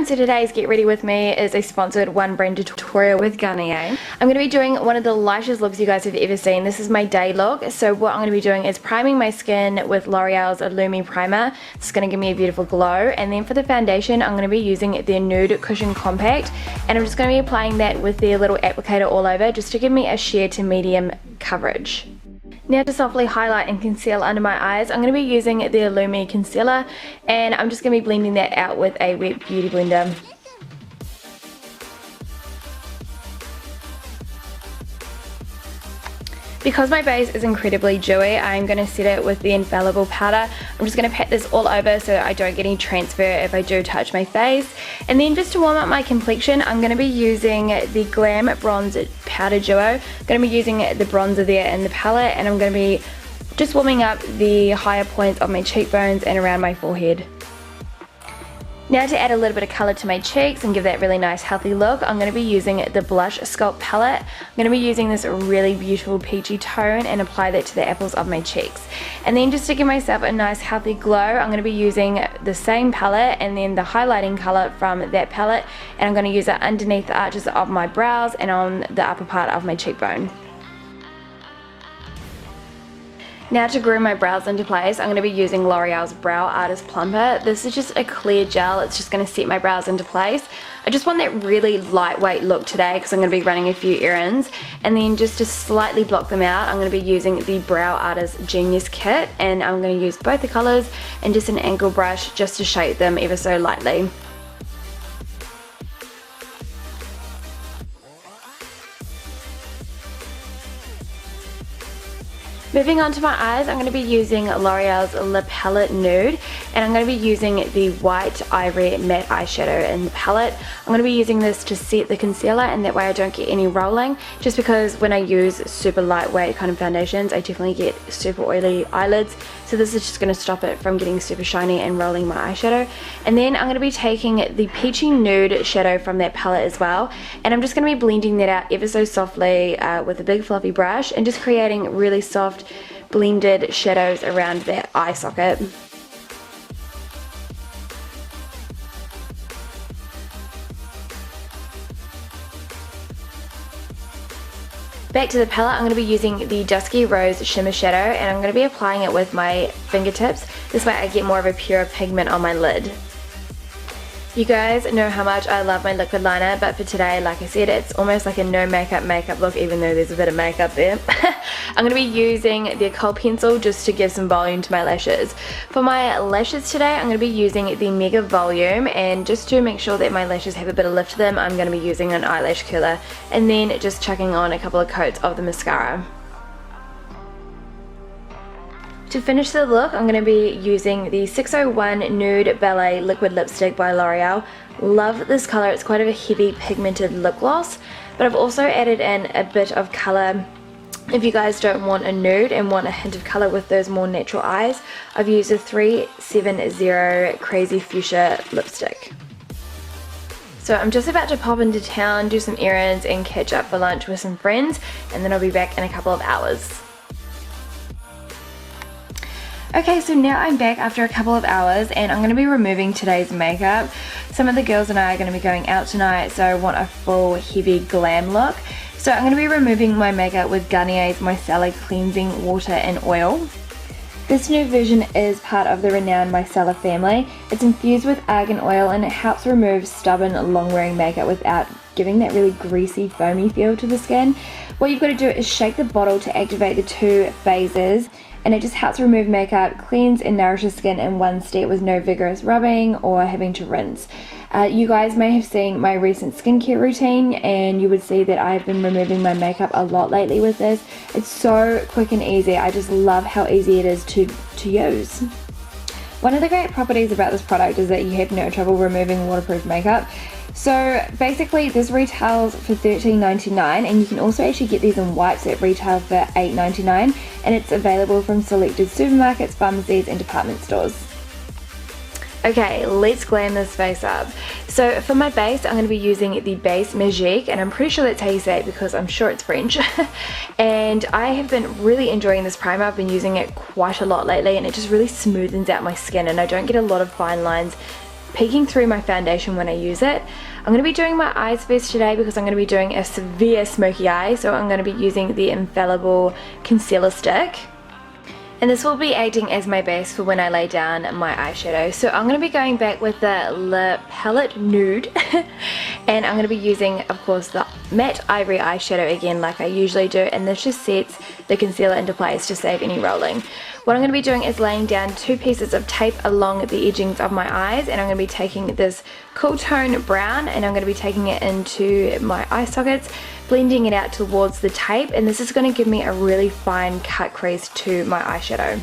So today's Get Ready With Me is a sponsored one brand tutorial with Garnier. I'm going to be doing one of the lightest looks you guys have ever seen. This is my day look. So what I'm going to be doing is priming my skin with L'Oreal's Lumi primer. It's going to give me a beautiful glow. And then for the foundation, I'm going to be using their Nude Cushion Compact. And I'm just going to be applying that with their little applicator all over just to give me a sheer to medium coverage. Now to softly highlight and conceal under my eyes, I'm going to be using the Lumi concealer, and I'm just going to be blending that out with a wet beauty blender. Because my base is incredibly dewy, I'm going to set it with the Infallible powder. I'm just going to pat this all over so I don't get any transfer if I do touch my face. And then just to warm up my complexion, I'm going to be using the Glam Bronze Powder Duo. I'm going to be using the bronzer there in the palette, and I'm going to be just warming up the higher points of my cheekbones and around my forehead. Now to add a little bit of colour to my cheeks and give that really nice healthy look, I'm going to be using the Blush Sculpt palette. I'm going to be using this really beautiful peachy tone and apply that to the apples of my cheeks. And then just to give myself a nice healthy glow, I'm going to be using the same palette and then the highlighting colour from that palette, and I'm going to use it underneath the arches of my brows and on the upper part of my cheekbone. Now to groom my brows into place, I'm going to be using L'Oreal's Brow Artist Plumper. This is just a clear gel. It's just going to set my brows into place. I just want that really lightweight look today because I'm going to be running a few errands. And then just to slightly block them out, I'm going to be using the Brow Artist Genius Kit, and I'm going to use both the colours and just an angle brush just to shape them ever so lightly. Moving on to my eyes, I'm going to be using L'Oreal's Lip Palette Nude, and I'm going to be using the White Ivory Matte Eyeshadow in the palette. I'm going to be using this to set the concealer, and that way I don't get any rolling, just because when I use super lightweight kind of foundations, I definitely get super oily eyelids. So this is just going to stop it from getting super shiny and rolling my eyeshadow. And then I'm going to be taking the Peachy Nude shadow from that palette as well, and I'm just going to be blending that out ever so softly with a big fluffy brush and just creating really soft blended shadows around that eye socket. Back to the palette, I'm going to be using the Dusky Rose Shimmer Shadow, and I'm going to be applying it with my fingertips. This way I get more of a pure pigment on my lid. You guys know how much I love my liquid liner, but for today, like I said, it's almost like a no makeup look, even though there's a bit of makeup there. I'm going to be using the Kohl pencil just to give some volume to my lashes. For my lashes today, I'm going to be using the Mega Volume, and just to make sure that my lashes have a bit of lift to them, I'm going to be using an eyelash curler, and then just chucking on a couple of coats of the mascara. To finish the look, I'm going to be using the 601 Nude Ballet Liquid Lipstick by L'Oreal. Love this colour, it's quite a heavy pigmented lip gloss, but I've also added in a bit of colour. If you guys don't want a nude and want a hint of colour with those more natural eyes, I've used a 370 Crazy Fuchsia lipstick. So I'm just about to pop into town, do some errands and catch up for lunch with some friends, and then I'll be back in a couple of hours. Okay, so now I'm back after a couple of hours, and I'm going to be removing today's makeup. Some of the girls and I are going to be going out tonight, so I want a full heavy glam look. So I'm going to be removing my makeup with Garnier's Micellar Cleansing Water and Oil. This new version is part of the renowned Micellar family. It's infused with argan oil, and it helps remove stubborn, long-wearing makeup without giving that really greasy, foamy feel to the skin. What you've got to do is shake the bottle to activate the two phases, and it just helps remove makeup, cleanse and nourish the skin in one step with no vigorous rubbing or having to rinse. You guys may have seen my recent skincare routine, and you would see that I've been removing my makeup a lot lately with this. It's so quick and easy. I just love how easy it is to use. One of the great properties about this product is that you have no trouble removing waterproof makeup. So basically this retails for $13.99, and you can also actually get these in wipes that retail for $8.99, and it's available from selected supermarkets, pharmacies and department stores. Okay, let's glam this face up. So for my base, I'm going to be using the base Magique, and I'm pretty sure that's how you say it because I'm sure it's French. And I have been really enjoying this primer. I've been using it quite a lot lately, and it just really smoothens out my skin, and I don't get a lot of fine lines peeking through my foundation when I use it. I'm going to be doing my eyes first today because I'm going to be doing a severe smoky eye, so I'm going to be using the Infallible concealer stick. And this will be acting as my base for when I lay down my eyeshadow. So I'm going to be going back with the Le Palette Nude. And I'm going to be using, of course, the matte ivory eyeshadow again like I usually do. And this just sets the concealer into place to save any rolling. What I'm going to be doing is laying down 2 pieces of tape along the edgings of my eyes. And I'm going to be taking this cool tone brown and I'm going to be taking it into my eye sockets, blending it out towards the tape, and this is going to give me a really fine cut crease to my eyeshadow.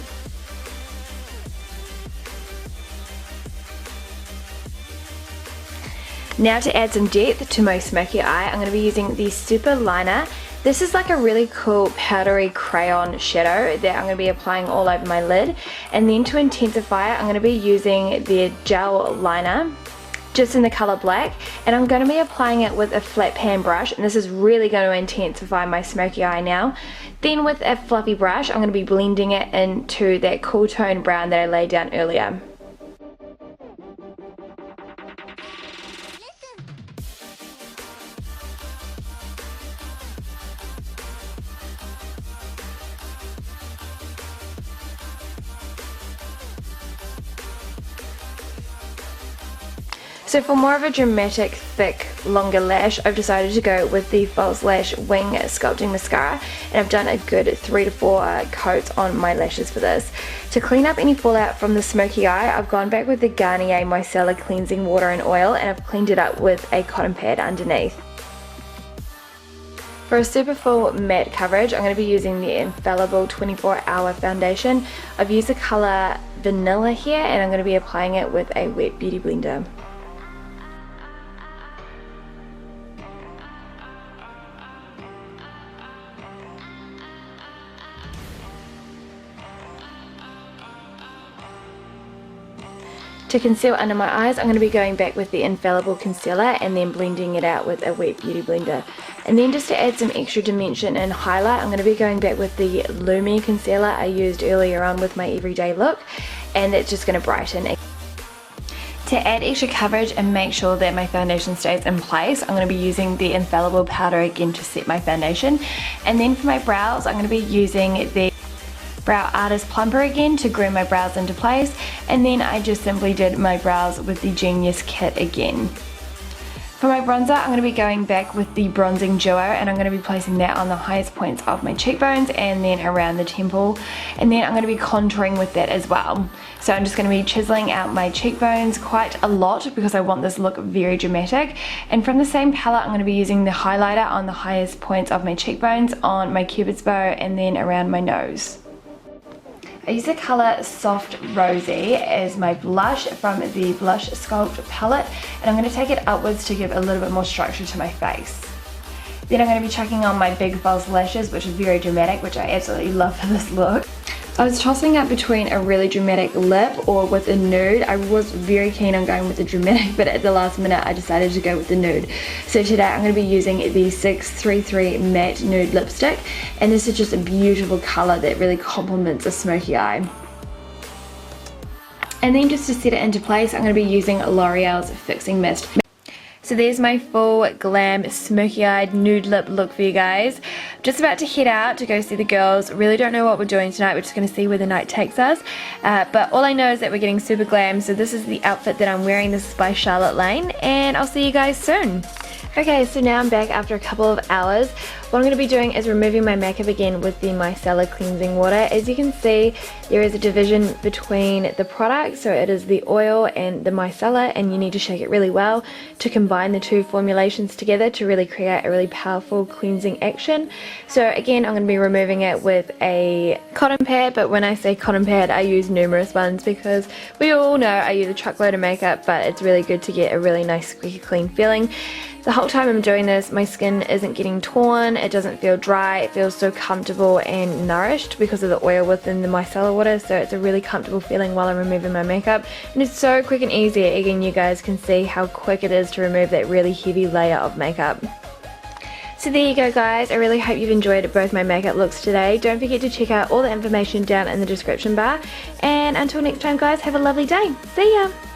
Now to add some depth to my smoky eye, I'm going to be using the SuperLiner. This is like a really cool powdery crayon shadow that I'm going to be applying all over my lid, and then to intensify it, I'm going to be using the gel liner just in the color black, and I'm going to be applying it with a flat pan brush, and this is really going to intensify my smoky eye now. Then with a fluffy brush, I'm going to be blending it into that cool tone brown that I laid down earlier. So for more of a dramatic, thick, longer lash, I've decided to go with the False Lash Wing Sculpting Mascara, and I've done a good 3 to 4 coats on my lashes for this. To clean up any fallout from the smoky eye, I've gone back with the Garnier Micellar Cleansing Water and Oil, and I've cleaned it up with a cotton pad underneath. For a super full matte coverage, I'm going to be using the Infallible 24-Hour Foundation. I've used the colour Vanilla here, and I'm going to be applying it with a wet beauty blender. To conceal under my eyes, I'm going to be going back with the Infallible concealer and then blending it out with a wet beauty blender. And then just to add some extra dimension and highlight, I'm going to be going back with the Lumi concealer I used earlier on with my everyday look, and that's just going to brighten. To add extra coverage and make sure that my foundation stays in place, I'm going to be using the Infallible powder again to set my foundation. And then for my brows, I'm going to be using the Brow Artist Plumper again to groom my brows into place, and then I just simply did my brows with the Genius kit again. For my bronzer, I'm going to be going back with the Bronzing Duo, and I'm going to be placing that on the highest points of my cheekbones and then around the temple, and then I'm going to be contouring with that as well. So I'm just going to be chiseling out my cheekbones quite a lot because I want this look very dramatic, and from the same palette I'm going to be using the highlighter on the highest points of my cheekbones, on my cupid's bow, and then around my nose. I use the colour Soft Rosy as my blush from the Blush Sculpt palette, and I'm going to take it upwards to give a little bit more structure to my face. Then I'm going to be chucking on my big false lashes, which are very dramatic, which I absolutely love for this look. I was tossing up between a really dramatic lip or with a nude. I was very keen on going with the dramatic, but at the last minute I decided to go with the nude. So today I'm going to be using the 633 Matte Nude Lipstick, and this is just a beautiful colour that really complements a smoky eye. And then just to set it into place, I'm going to be using L'Oreal's Fixing Mist. So there's my full glam smoky eyed nude lip look for you guys. Just about to head out to go see the girls. Really don't know what we're doing tonight. We're just going to see where the night takes us. But all I know is that we're getting super glam. So this is the outfit that I'm wearing. This is by Charlotte Lane, and I'll see you guys soon. Okay, so now I'm back after a couple of hours. What I'm going to be doing is removing my makeup again with the Micellar cleansing water. As you can see, there is a division between the product, so it is the oil and the micellar, and you need to shake it really well to combine the two formulations together to really create a really powerful cleansing action. So again, I'm going to be removing it with a cotton pad, but when I say cotton pad, I use numerous ones because we all know I use a truckload of makeup, but it's really good to get a really nice squeaky clean feeling. The whole time I'm doing this, my skin isn't getting torn, it doesn't feel dry, it feels so comfortable and nourished because of the oil within the micellar water, so it's a really comfortable feeling while I'm removing my makeup, and it's so quick and easy. Again, you guys can see how quick it is to remove that really heavy layer of makeup. So there you go guys, I really hope you've enjoyed both my makeup looks today. Don't forget to check out all the information down in the description bar, and until next time guys, have a lovely day. See ya!